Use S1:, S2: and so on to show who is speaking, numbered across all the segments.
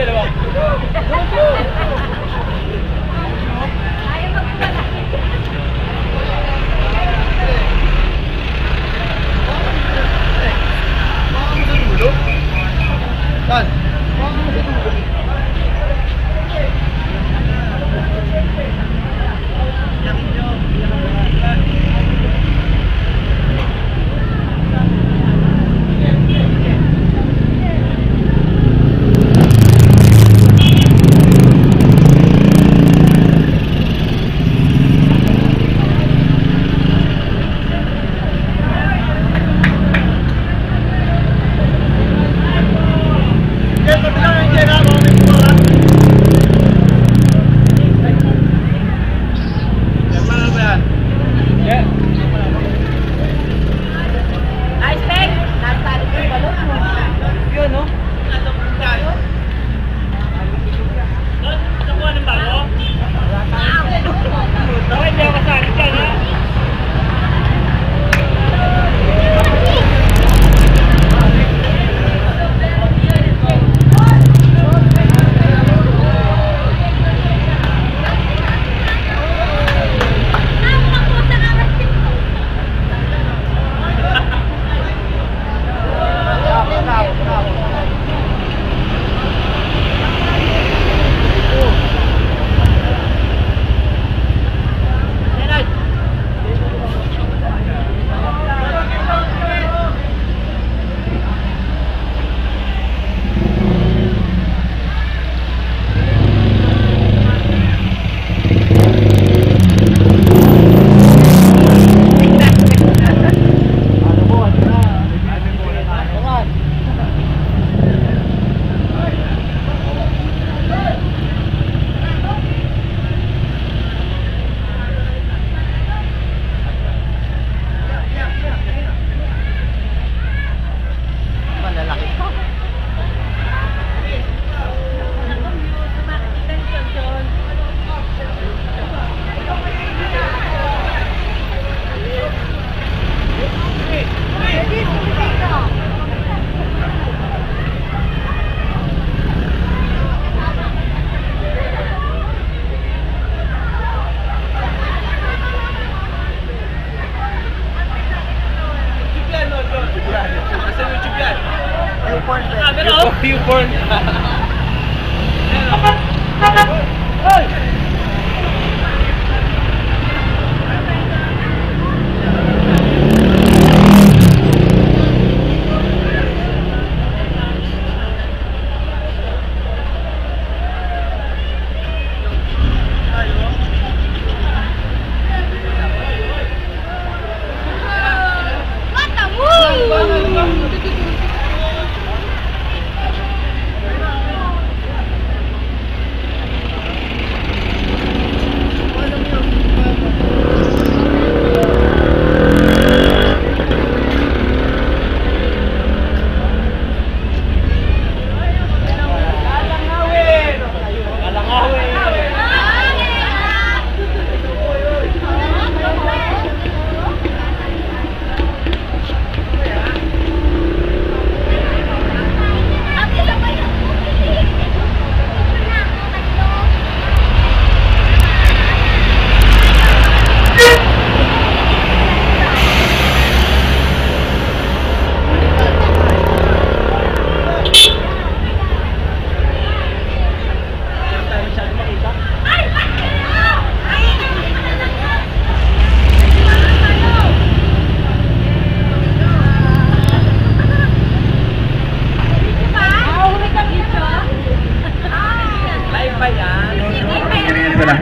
S1: dalawa.
S2: Saan?
S1: Newborn.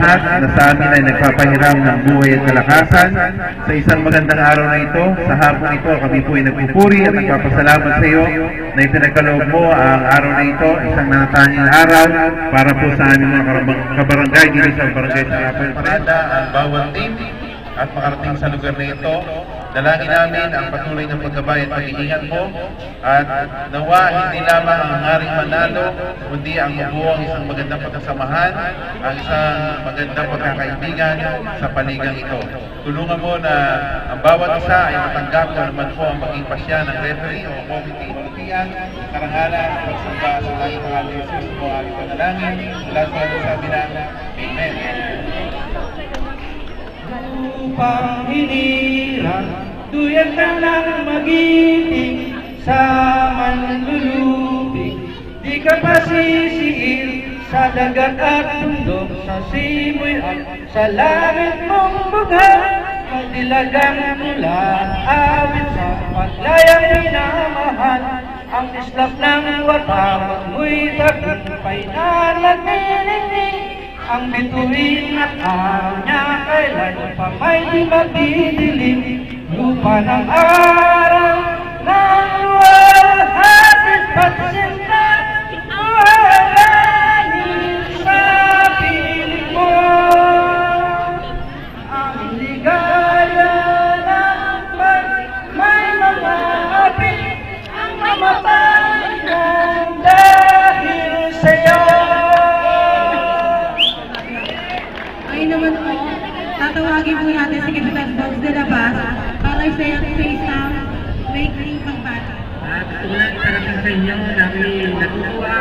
S3: lahat na sa atin ay nagpapahiram ng buhay at kalakasan. Sa isang magandang araw na ito, sa hapon ito, kami po ay nagpupuri at nagpapasalamat sa iyo na ipinagkaloob mo ang araw na ito, isang nanatanging araw para po sa aming mga kabarangay dito sa barangay sa Apel. Parada ang bawat team at makarating sa lugar na ito. Dalangin namin ang patuloy ng paggabay at pag-iingat mo at nawa hindi lamang ang hangaring manalo, kundi ang mabuong isang magandang pagkasamahan, ang isang magandang pagkakaibigan sa paligang ito. Tulungan mo na ang bawat isa ay matanggap kung naman po ang maging pasya ng referee o committee kaluwalhatian, karangalan, pagsamba sa langit ng ating Jesus po ating panalangin. Mula sa sabi ng Amen.
S1: Upang hinirang, duyan ka lang mag-ibig sa manlulubig. Di ka pasisiil sa dagat at bundok, sa simoy at sa langit mong bughat. Magdilagang mula, awit sa paglayang minamahal, ang islap ng watawag mo'y tagumpay na naglilinig. Ang bituin at araw niya kailan pa may di magdidilim. Lupa ng araw ng luwalhatit pagsinta, buhalanin sa piling mo. Ang ligaya ng may mga api, ang mamatay ng dahil sa'yo.
S2: Naman po, tatawagin po natin si Kapitan Bogs de la Paz para sa isang maikling pagbati.
S4: At tulad talaga sa inyo, namin natutuwa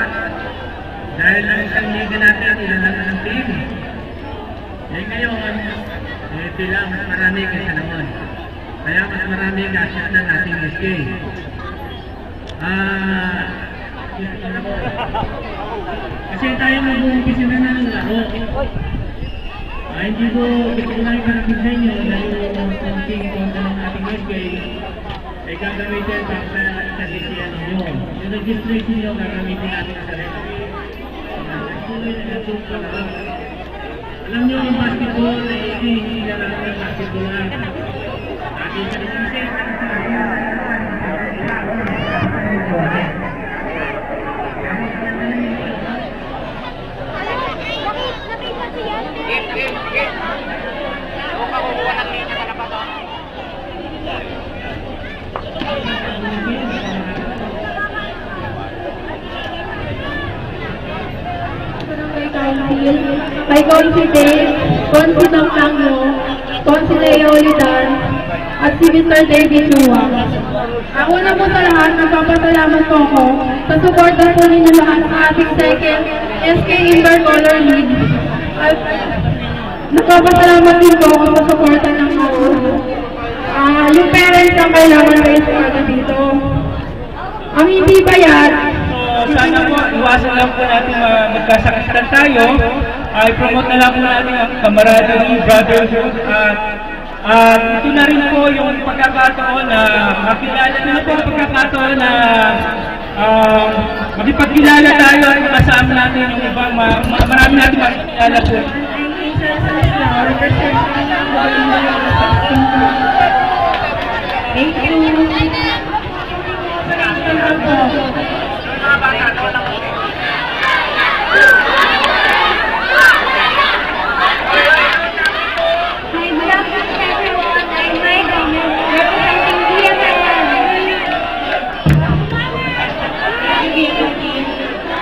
S4: dahil ang isang liga natin ilan ang team. Eh ngayon, tila mas marami kaysa naman. Kaya mas marami kasi ng ating SK. Kasi tayo mag-uumpisa na ng laro. Hindi ko lang iparating sa inyo dahil yung konting konta ng ating SK ay gagamitin para sa kasisiyan ninyo. Yung registration nyo gagamitin natin sa referee. Alam nyo yung basketball na hindi na lang ng basketball lang. Ating sa
S2: Kay Consi Dave, Consi Tangtangyo, Consi Leo Lidan, at si Mr. David Chua. Ako na po sa lahat, nagpapasalamat po ako sa suporta po ninyo lahat sa ating second SK Indoor Color League. At nagpapasalamat din po ako sa suporta ng yung parents ang kailangan kayo sa dito. Ang hindi bayad,
S1: sana po, iwasan lang po natin magkasakitan tayo. I-promote na lang po natin ang camaraderie, brotherhood, at ito na rin po yung pagkakataon na makilala na po ang pagkakataon na makipagkilala tayo at kasama natin yung ibang marami natin makikilala po.
S2: thank you.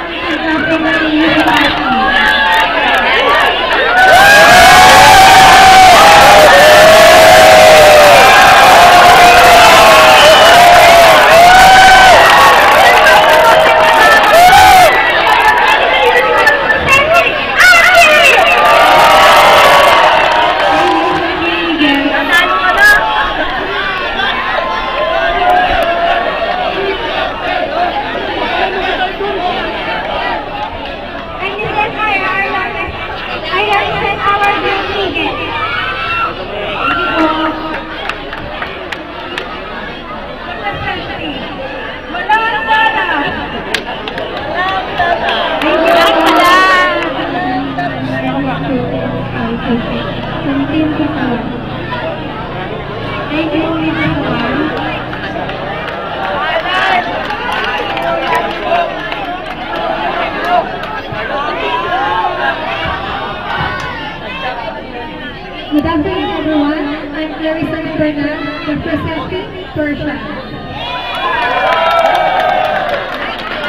S2: Good afternoon, everyone. I'm Clarissa Bernal, representing Persia.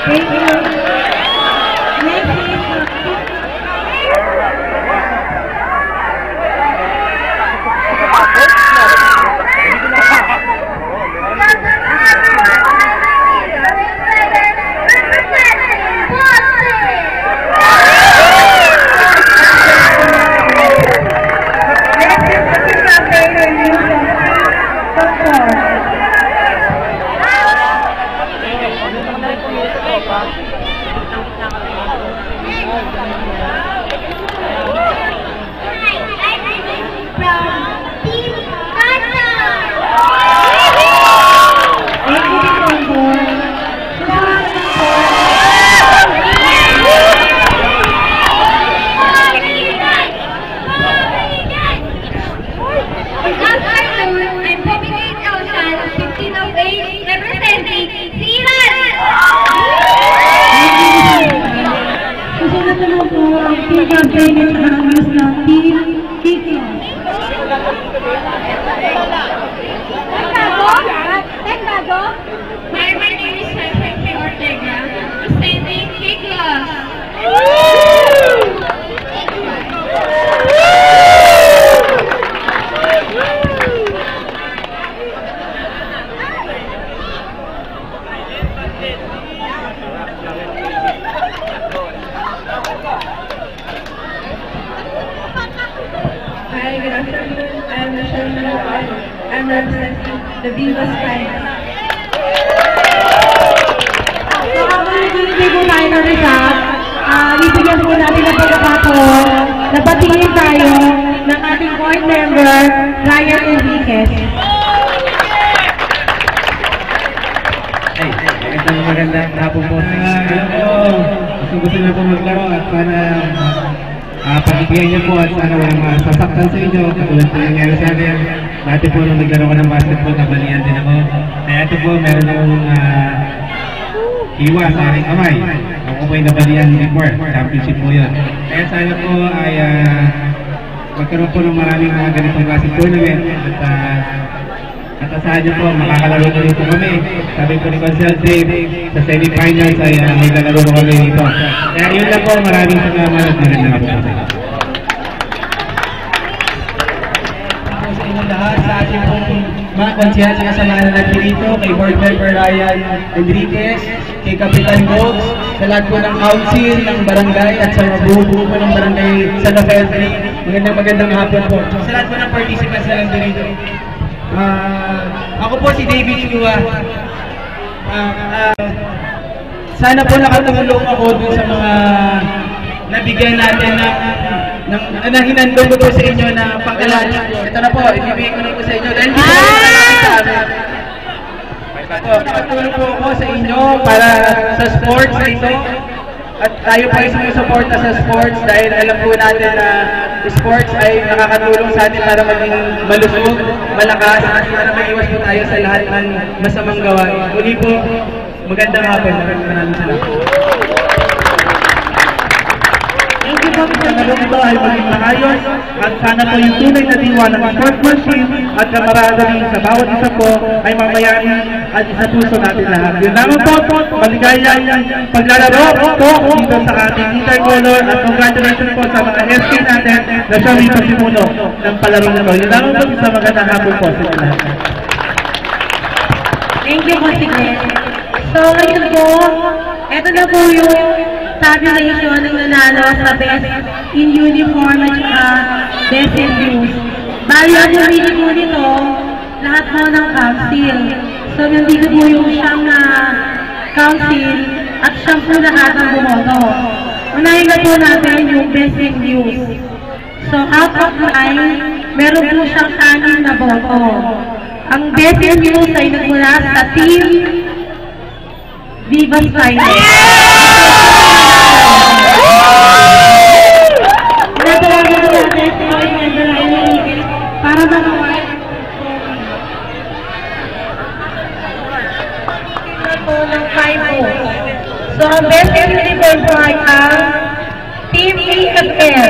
S2: Thank you. Hi, my name is Pepe Ortega, presenting K-Class. Hi, good afternoon. I'm Michelle Manoan. I'm representing the Vivas Finance. Hindi po tayo ng result. Ibigyan po natin ang pagkakataon na patingin tayo ng ating board member, Ryan Enriquez.
S5: Magandang hapon po sa inyo. Gusto na po maglaro at sana pag-ibigyan niyo po at sana walang masasaktan sa inyo. Katulad po nangyari sa akin. Dati po nung naglaro ko ng basketball, nabalian din ako. Kaya ito po, meron akong iwas sa aking kamay. Ako po ay nabalian before. Championship po yun. Kaya sana po ay magkaroon po ng maraming mga ganitong klaseng tournament. At asahan niyo po, makakalaro ko rin po kami. Sabi po ni Consel Dave, sa semi-finals ay may lalaro ko kami dito. Kaya yun lang po, maraming salamat at magandang hapon po.
S1: Sa inyo lahat, sa ating pong mga konsyal na kasamahan natin dito, kay Board Member Ryan Enriquez, kay Kapitan Gogs, sa lahat po ng council, ng barangay, at sa mga buo-buo po ng barangay sa Lafeltri. Magandang hapon po. Sa lahat po ng participants na lang dito. Ako po si David Chua. Sana po nakatulong ako dun sa mga nabigyan natin ng hinandong ko po sa inyo na pangkalala. Ito na po, ibibigay ko na po sa inyo dahil hindi ko namin sa amin. Nakatulong po ako sa inyo para sa sports na ito. At tayo po ay sumusuporta sa sports dahil alam po natin na sports ay nakakatulong sa atin para maging malusog, malakas, at para maiwas po tayo sa lahat ng masamang gawain. Muli po, magandang hapon. Maraming salamat.
S3: Thank you po sa nalong ito ay maging maayos at sana po yung tunay na diwa ng sportsmanship at camaraderie sa bawat isa po ay mamayani at isa puso natin lahat. Yun naman po, maligayang paglalaro po dito sa ating intercolor at congratulations po sa mga SK natin na siya may pasimuno ng palaro na ito. Yun naman po sa magandang hapon po sa lahat.
S2: Thank you po, sige. So, ngayon po, eto na po yung tabulation ng nanalo sa Best in Uniform at Best in Views. Bali, ang pumili po nito, lahat po ng council. So, nandito po yung siyang council at siyang po lahat ang bumoto. Unahin na po natin yung Best in Views. So, out of 9, meron po siyang 6 na boto. Ang Best in Views ay nagmula sa Team Vivas Finance. Natalaga na natin si Board Member Ryan Enriquez para magawa po ng 5 votes. So, ang Best in Uniform po ay ang Team AFL.